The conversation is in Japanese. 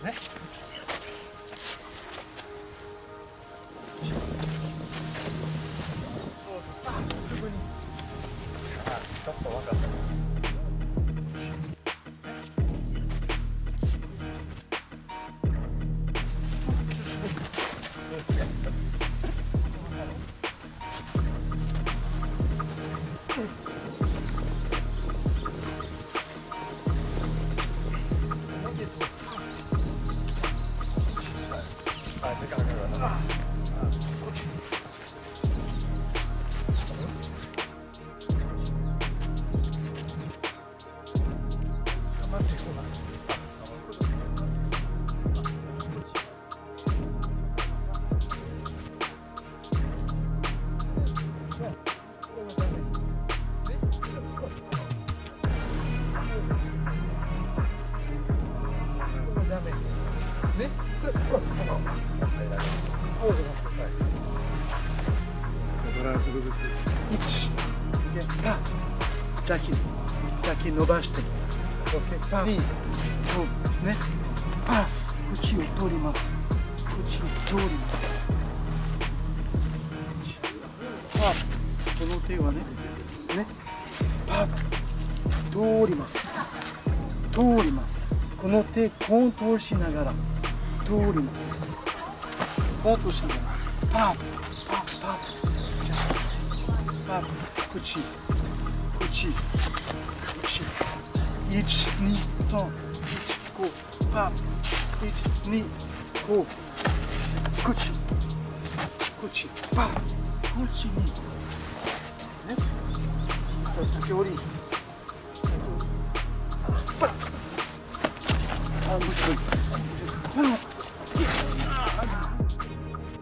ね。すぐに。ちょっと分かった。時間かかるな。バランス部分。1、パー、だけ伸ばして、パー、そうですね。パー、口を通ります。口を通ります。パー、この手はね、パー、通ります。通ります。この手コントロールしながら通ります。コントロールしながらパー、パー、パー。パー、口、1、2、3、1、5、パー、1、2、5、口、パー、口に、ね、竹折り、パー、口、パー、